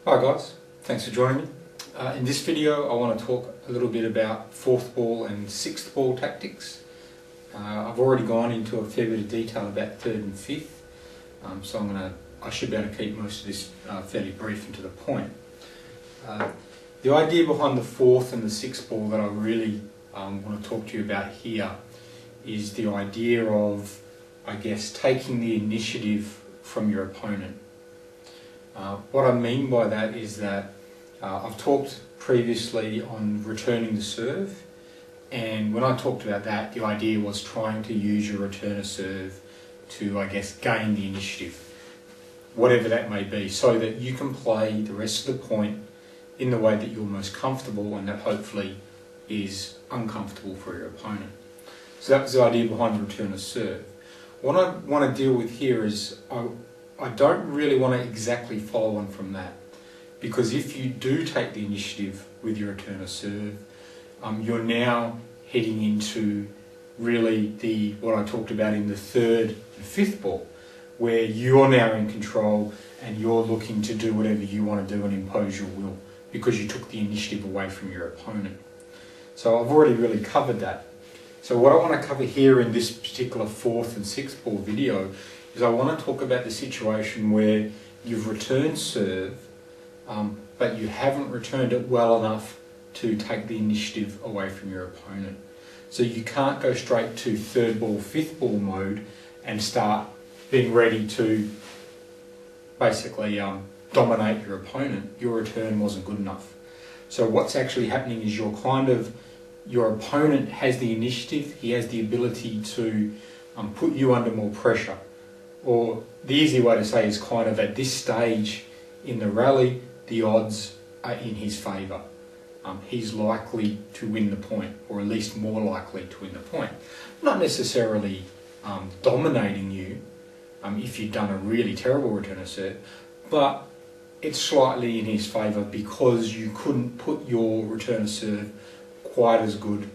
Hi guys, thanks for joining me. In this video I want to talk a little bit about fourth ball and sixth ball tactics. I've already gone into a fair bit of detail about third and fifth, so I should be able to keep most of this fairly brief and to the point. The idea behind the fourth and the sixth ball that I really want to talk to you about here is the idea of, I guess, taking the initiative from your opponent. What I mean by that is that I've talked previously on returning the serve, and when I talked about that, the idea was trying to use your returner serve to, I guess, gain the initiative, whatever that may be, so that you can play the rest of the point in the way that you're most comfortable and that hopefully is uncomfortable for your opponent. So that was the idea behind the returner serve. What I want to deal with here is I don't really want to exactly follow on from that, because if you do take the initiative with your returner serve, you're now heading into really what I talked about in the third and fifth ball, where you're now in control and you're looking to do whatever you want to do and impose your will because you took the initiative away from your opponent. So I've already really covered that. So what I want to cover here in this particular fourth and sixth ball video is I want to talk about the situation where you've returned serve, but you haven't returned it well enough to take the initiative away from your opponent. So you can't go straight to third ball, fifth ball mode and start being ready to basically dominate your opponent. Your return wasn't good enough. So what's actually happening is your opponent has the initiative, he has the ability to put you under more pressure. Or the easy way to say is kind of at this stage in the rally, the odds are in his favour. He's likely to win the point, or at least more likely to win the point. Not necessarily dominating you if you've done a really terrible returner serve, but it's slightly in his favour because you couldn't put your returner serve quite as good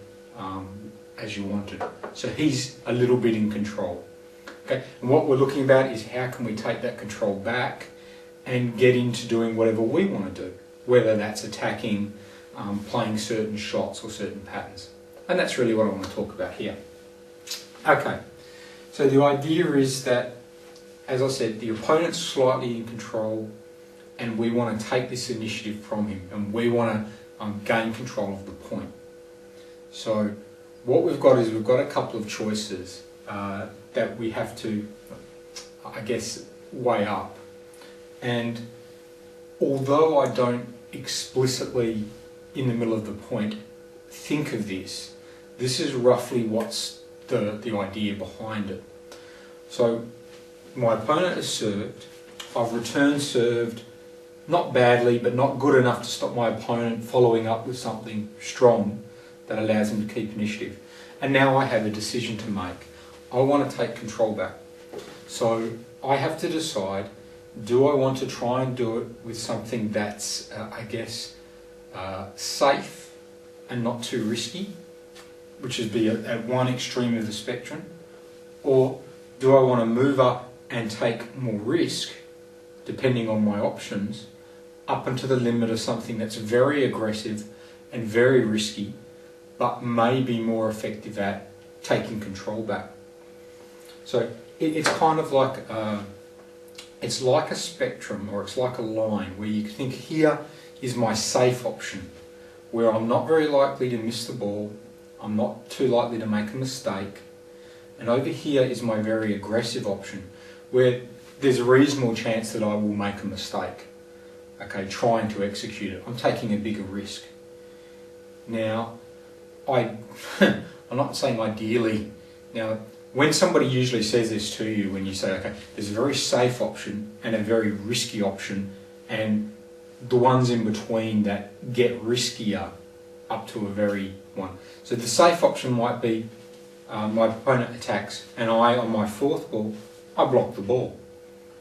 as you wanted. So he's a little bit in control. Okay, and what we're looking about is how can we take that control back and get into doing whatever we want to do, whether that's attacking, playing certain shots or certain patterns. And that's really what I want to talk about here. Okay, so the idea is that, as I said, the opponent's slightly in control and we want to take this initiative from him and we want to gain control of the point. So what we've got is we've got a couple of choices that we have to, I guess, weigh up. And although I don't explicitly, in the middle of the point, think of this, this is roughly what's the idea behind it. So my opponent has served, I've returned served, not badly, but not good enough to stop my opponent following up with something strong that allows him to keep initiative. And now I have a decision to make. I want to take control back. So I have to decide, do I want to try and do it with something that's, I guess, safe and not too risky, which would be at one extreme of the spectrum, or do I want to move up and take more risk, depending on my options, up into the limit of something that's very aggressive and very risky, but may be more effective at taking control back. So it's kind of like it's like a spectrum, or it's like a line where you think here is my safe option, where I'm not very likely to miss the ball, I'm not too likely to make a mistake, and over here is my very aggressive option, where there's a reasonable chance that I will make a mistake, okay, trying to execute it. I'm taking a bigger risk. Now, I'm not saying ideally. Now, when somebody usually says this to you, when you say, okay, there's a very safe option and a very risky option, and the ones in between that get riskier up to a very one. So the safe option might be my opponent attacks and I, on my fourth ball, I block the ball.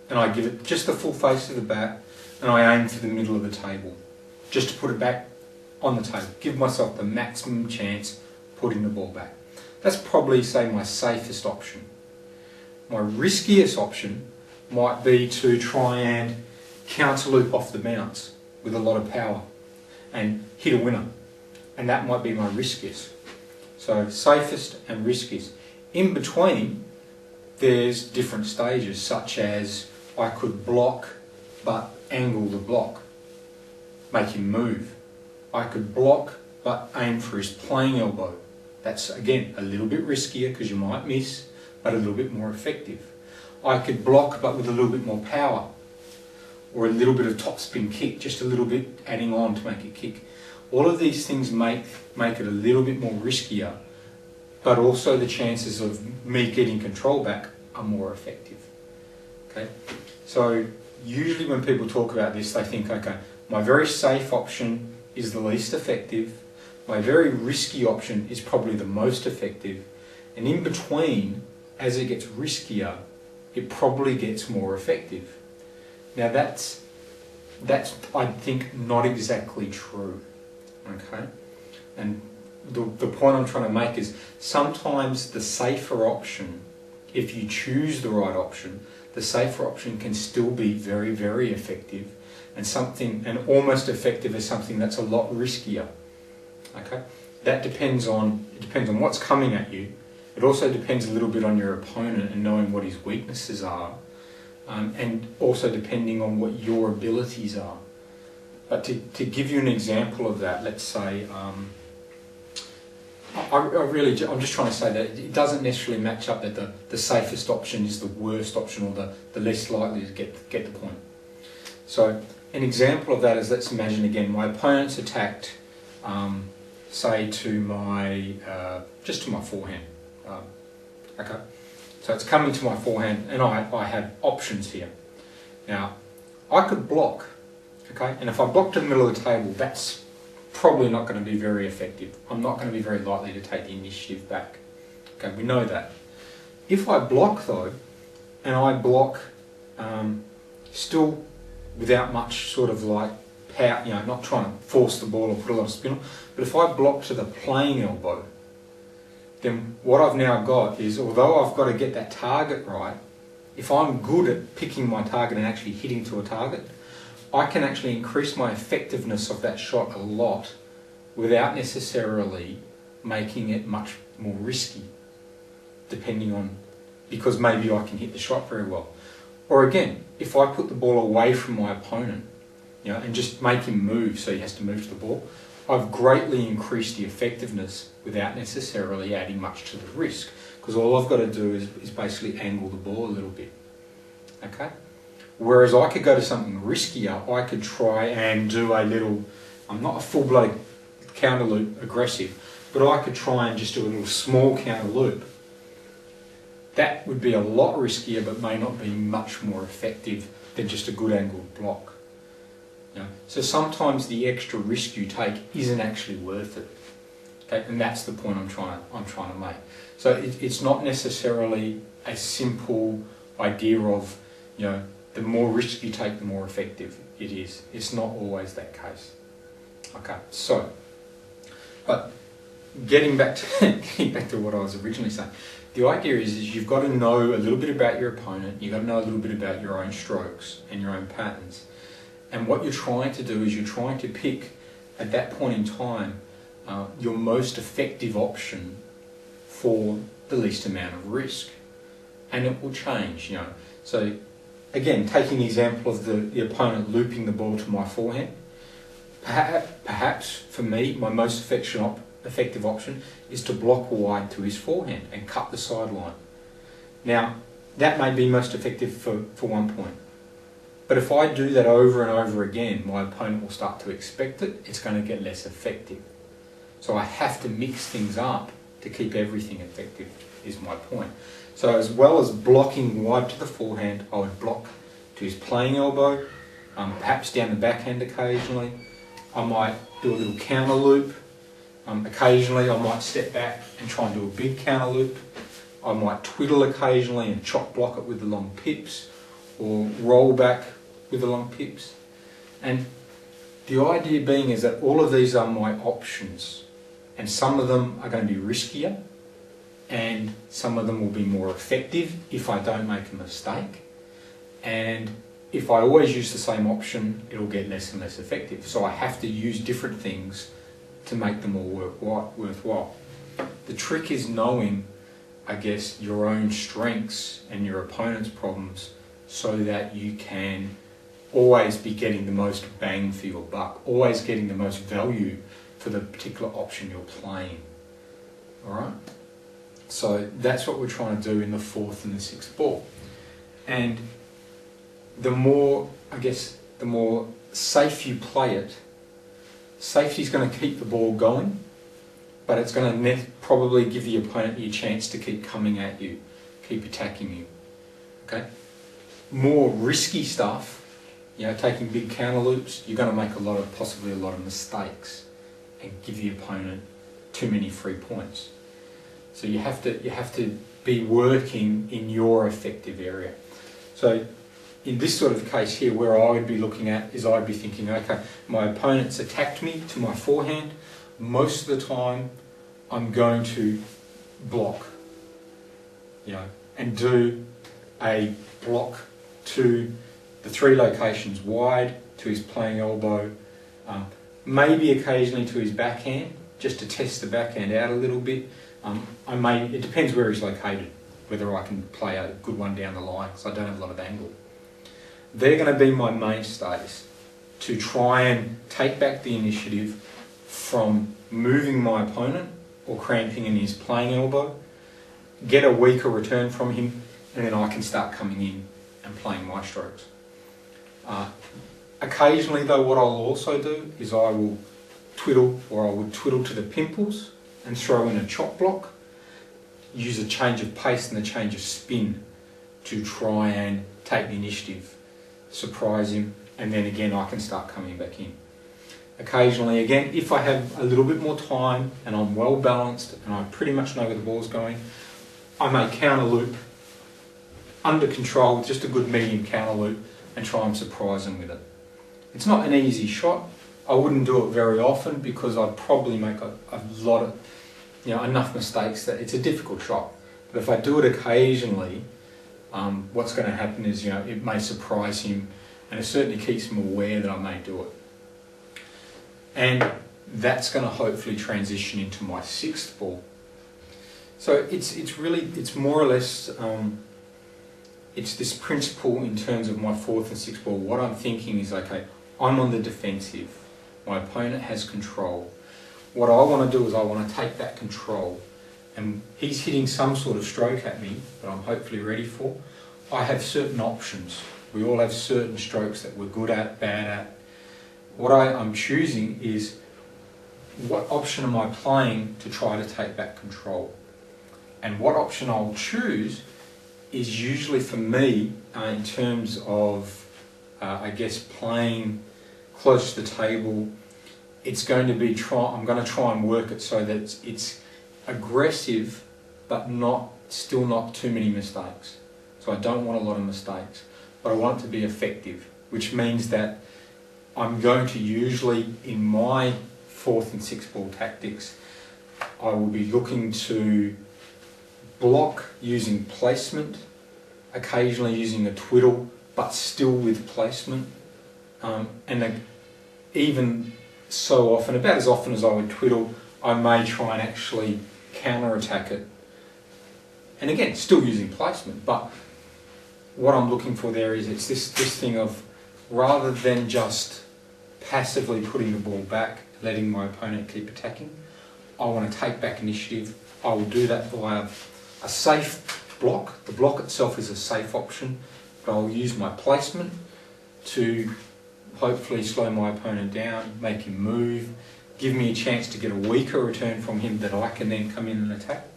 And I give it just the full face of the bat and I aim for the middle of the table, just to put it back on the table, give myself the maximum chance putting the ball back. That's probably, say, my safest option. My riskiest option might be to try and counter loop off the bounce. with a lot of power and hit a winner. And that might be my riskiest. So safest and riskiest. In between, there's different stages, such as I could block but angle the block, make him move. I could block but aim for his playing elbow. That's again a little bit riskier because you might miss, but a little bit more effective. I could block but with a little bit more power, or a little bit of topspin kick, just a little bit adding on to make it kick. All of these things make it a little bit more riskier, but also the chances of me getting control back are more effective. Okay, so usually when people talk about this, they think, okay, my very safe option is the least effective, my very risky option is probably the most effective, and in between, as it gets riskier, it probably gets more effective. Now that's I think not exactly true. Okay, and the point I'm trying to make is sometimes the safer option, if you choose the right option, the safer option can still be very, very effective, and almost effective is something that's a lot riskier. Okay, that depends on what's coming at you. It also depends a little bit on your opponent and knowing what his weaknesses are, and also depending on what your abilities are. But to give you an example of that, let's say, I'm just trying to say that it doesn't necessarily match up that the safest option is the worst option or the least likely to get the point. So an example of that is, let's imagine again, my opponent's attacked, say to my, just to my forehand. Okay, so it's coming to my forehand and I have options here. Now, I could block, okay, and if I block to the middle of the table, that's probably not going to be very effective. I'm not going to be very likely to take the initiative back. Okay, we know that. If I block though, and I block still without much sort of like power, not trying to force the ball or put a lot of spin on, but if I block to the playing elbow, then what I've now got is, although I've got to get that target right, if I'm good at picking my target and actually hitting to a target, I can actually increase my effectiveness of that shot a lot without necessarily making it much more risky, depending on, because maybe I can hit the shot very well. Or again, if I put the ball away from my opponent, and just make him move so he has to move to the ball, I've greatly increased the effectiveness without necessarily adding much to the risk, because all I've got to do is basically angle the ball a little bit. Okay? Whereas I could go to something riskier, I could try and do a little, I'm not a full-blooded counter loop aggressive, but I could try and just do a little small counter loop. That would be a lot riskier, but may not be much more effective than just a good angled block. So sometimes the extra risk you take isn't actually worth it. Okay, and that's the point I'm trying to make. So it's not necessarily a simple idea of, the more risk you take, the more effective it is. It's not always that case. Okay, so, but getting back to what I was originally saying, the idea is you've got to know a little bit about your opponent, you've got to know a little bit about your own strokes and your own patterns. And what you're trying to do is you're trying to pick, at that point in time, your most effective option for the least amount of risk. And it will change, So again, taking the example of the opponent looping the ball to my forehand, perhaps for me, my most effective option is to block wide to his forehand and cut the sideline. Now, that may be most effective for one point. But if I do that over and over again, my opponent will start to expect it, it's going to get less effective. So I have to mix things up to keep everything effective, is my point. So as well as blocking wide to the forehand, I would block to his playing elbow, perhaps down the backhand occasionally. I might do a little counter loop. Occasionally I might step back and try and do a big counter loop. I might twiddle occasionally and chop block it with the long pips, or roll back with the long pips. And the idea being is that all of these are my options, and some of them are going to be riskier and some of them will be more effective if I don't make a mistake, and if I always use the same option, it'll get less and less effective. So I have to use different things to make them all worthwhile. The trick is knowing, I guess, your own strengths and your opponent's problems so that you can always be getting the most bang for your buck, always getting the most value for the particular option you're playing. Alright? So that's what we're trying to do in the 4th and the 6th ball. And the more, I guess, the more safe you play it, safety's going to keep the ball going, but it's going to probably give the opponent a chance to keep coming at you, keep attacking you. Okay? More risky stuff, you know, taking big counter loops, you're going to make possibly a lot of mistakes and give the opponent too many free points. So you have to be working in your effective area. So in this sort of case here, where I would be looking at is I'd be thinking, okay, my opponent's attacked me to my forehand. Most of the time, I'm going to block, you know, and do a block to the 3 locations wide, to his playing elbow, maybe occasionally to his backhand, just to test the backhand out a little bit. It depends where he's located, whether I can play a good one down the line, because I don't have a lot of angle. They're going to be my mainstays to try and take back the initiative from moving my opponent or cramping in his playing elbow, get a weaker return from him, and then I can start coming in and playing my strokes. Occasionally though, what I'll also do is I will twiddle, or I would twiddle to the pimples and throw in a chop block, use a change of pace and a change of spin to try and take the initiative, surprise him, and then again I can start coming back in. Occasionally again, if I have a little bit more time and I'm well balanced and I pretty much know where the ball's going, I may counter loop under control with just a good medium counter loop and try and surprise them with it. It's not an easy shot. I wouldn't do it very often because I'd probably make a lot of, enough mistakes that it's a difficult shot. But if I do it occasionally, what's going to happen is, it may surprise him, and it certainly keeps him aware that I may do it. And that's going to hopefully transition into my 6th ball. So it's more or less, it's this principle in terms of my 4th and 6th ball. What I'm thinking is, okay, I'm on the defensive. My opponent has control. What I want to do is I want to take that control, and he's hitting some sort of stroke at me that I'm hopefully ready for. I have certain options. We all have certain strokes that we're good at, bad at. What I'm choosing is, what option am I playing to try to take back control? And what option I'll choose is usually for me, in terms of, playing close to the table, it's going to be I'm going to try and work it so that it's aggressive, but still not too many mistakes. So I don't want a lot of mistakes, but I want it to be effective, which means that I'm going to usually, in my 4th and 6th ball tactics, I will be looking to block using placement, occasionally using a twiddle, but still with placement. Even so often, about as often as I would twiddle, I may try and actually counter-attack it. And again, still using placement, but what I'm looking for there is it's this thing of, rather than just passively putting the ball back, letting my opponent keep attacking, I want to take back initiative. I will do that via a safe block. The block itself is a safe option, but I'll use my placement to hopefully slow my opponent down, make him move, give me a chance to get a weaker return from him that I can then come in and attack.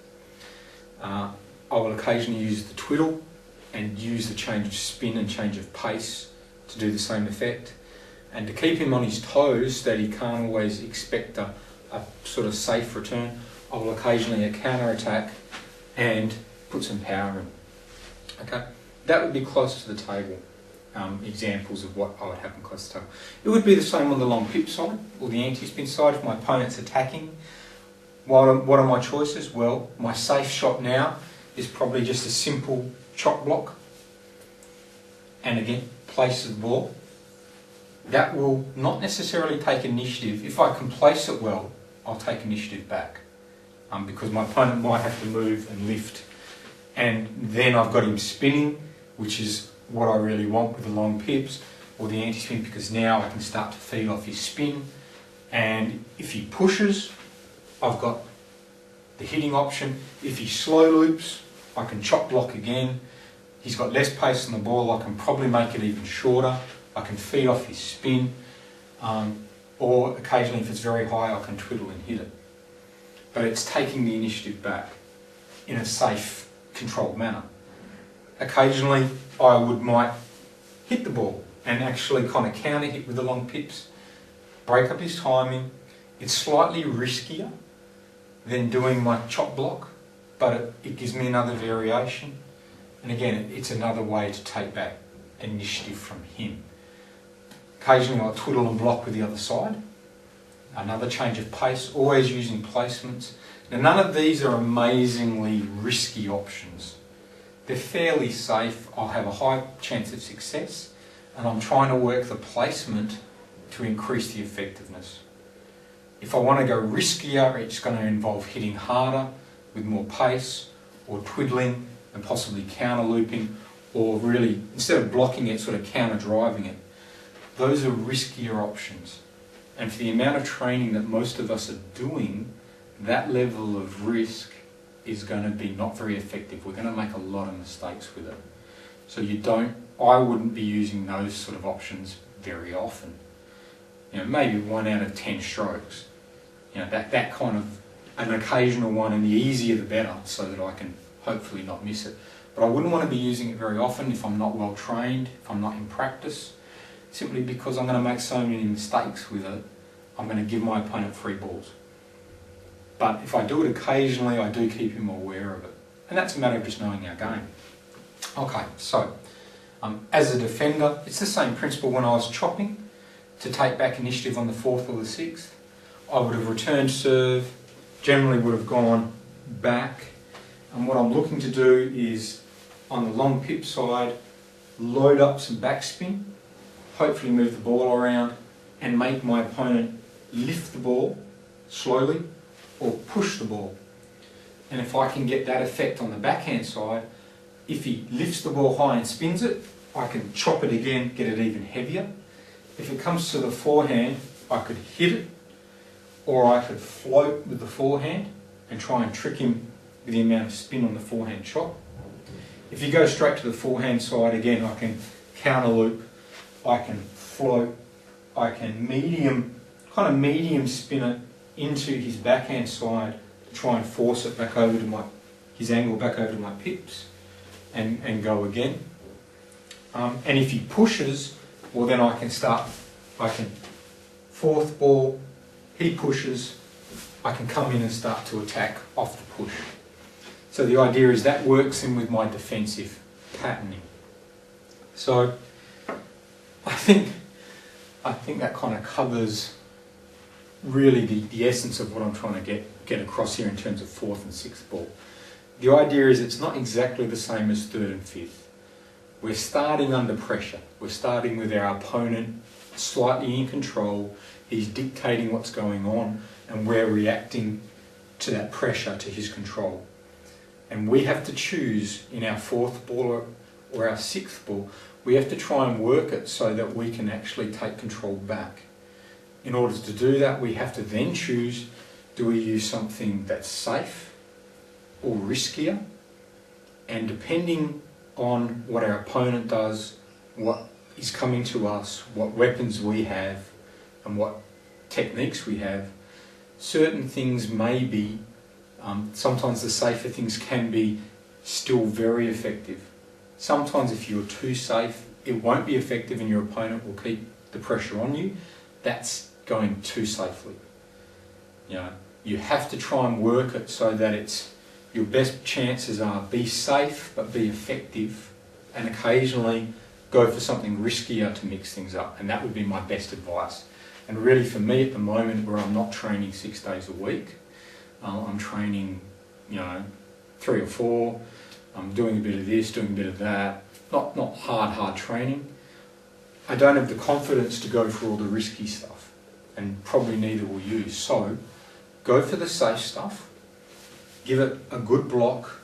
I will occasionally use the twiddle and use the change of spin and change of pace to do the same effect. And to keep him on his toes, that he can't always expect a sort of safe return, I will occasionally counter-attack and put some power in. Okay, that would be close to the table. Examples of what I would happen close to the table. It would be the same on the long pip side or the anti-spin side if my opponent's attacking. What are my choices? Well, my safe shot now is probably just a simple chop block. and again place the ball, that will not necessarily take initiative. If I can place it well, I'll take initiative back, because my opponent might have to move and lift, and then I've got him spinning, which is what I really want with the long pips or the anti-spin, because now I can start to feed off his spin. And if he pushes, I've got the hitting option. If he slow loops, I can chop block again. He's got less pace on the ball, I can probably make it even shorter. I can feed off his spin, or occasionally if it's very high I can twiddle and hit it. But it's taking the initiative back in a safe, controlled manner. Occasionally I might hit the ball and actually kind of counter hit with the long pips, break up his timing. It's slightly riskier than doing my chop block, but it gives me another variation. And again, it's another way to take back initiative from him. Occasionally I'll twiddle and block with the other side. Another change of pace, always using placements. Now none of these are amazingly risky options. They're fairly safe, I'll have a high chance of success, and I'm trying to work the placement to increase the effectiveness. If I want to go riskier, it's going to involve hitting harder with more pace, or twiddling and possibly counter looping, or really, instead of blocking it, sort of counter driving it. Those are riskier options. And for the amount of training that most of us are doing, that level of risk is going to be not very effective. We're going to make a lot of mistakes with it. So I wouldn't be using those sort of options very often. Maybe 1 out of 10 strokes. That kind of an occasional one, and the easier the better, so that I can hopefully not miss it. But I wouldn't want to be using it very often if I'm not well trained, if I'm not in practice, simply because I'm going to make so many mistakes with it. I'm going to give my opponent free balls. But if I do it occasionally, I do keep him aware of it. And that's a matter of just knowing our game. Okay, so as a defender, it's the same principle. When I was chopping to take back initiative on the 4th or the 6th, I would have returned serve, generally would have gone back, and what I'm looking to do is, on the long pip side, load up some backspin, hopefully move the ball around and make my opponent lift the ball slowly or push the ball. And if I can get that effect on the backhand side, if he lifts the ball high and spins it, I can chop it again, get it even heavier. If it comes to the forehand, I could hit it, or I could float with the forehand and try and trick him with the amount of spin on the forehand chop. If you go straight to the forehand side, again, I can counter loop, I can float, I can kind of medium spin it into his backhand side to try and force it back over to his angle back over to my pips and go again. And if he pushes, well then I can 4th ball, he pushes, I can come in and start to attack off the push. So the idea is that works in with my defensive patterning. So I think that kind of covers really the essence of what I'm trying to get across here in terms of 4th and 6th ball. The idea is it's not exactly the same as 3rd and 5th. We're starting under pressure. We're starting with our opponent slightly in control. He's dictating what's going on, and we're reacting to that pressure, to his control. And we have to choose in our 4th ball or our 6th ball, we have to try and work it so that we can actually take control back. In order to do that, we have to then choose, do we use something that's safe or riskier? And depending on what our opponent does, what is coming to us, what weapons we have, and what techniques we have, certain things may be, sometimes the safer things can be still very effective. Sometimes if you're too safe, it won't be effective and your opponent will keep the pressure on you. That's going too safely. You have to try and work it so that your best chances are be safe but be effective, and occasionally go for something riskier to mix things up, and that would be my best advice. And really for me at the moment, where I'm not training 6 days a week, I'm training 3 or 4, I'm doing a bit of this, doing a bit of that, not hard training. I don't have the confidence to go for all the risky stuff, and probably neither will you. So go for the safe stuff, give it a good block,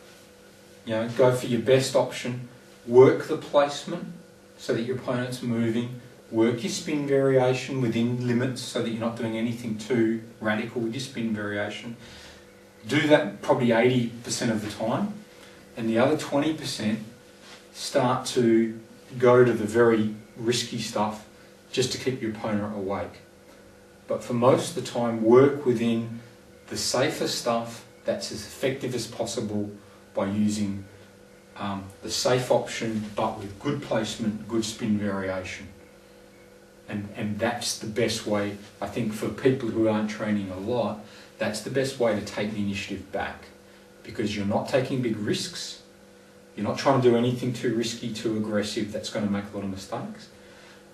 go for your best option, work the placement so that your opponent's moving, work your spin variation within limits so that you're not doing anything too radical with your spin variation. Do that probably 80% of the time, and the other 20% start to go to the very risky stuff just to keep your opponent awake. But for most of the time, work within the safer stuff that's as effective as possible by using the safe option, but with good placement, good spin variation. And that's the best way, I think, for people who aren't training a lot, that's the best way to take the initiative back, because you're not taking big risks, you're not trying to do anything too risky, too aggressive that's going to make a lot of mistakes,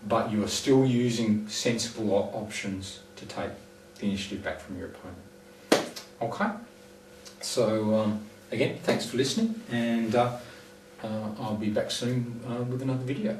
but you are still using sensible options to take the initiative back from your opponent. Okay, so again, thanks for listening, and I'll be back soon with another video.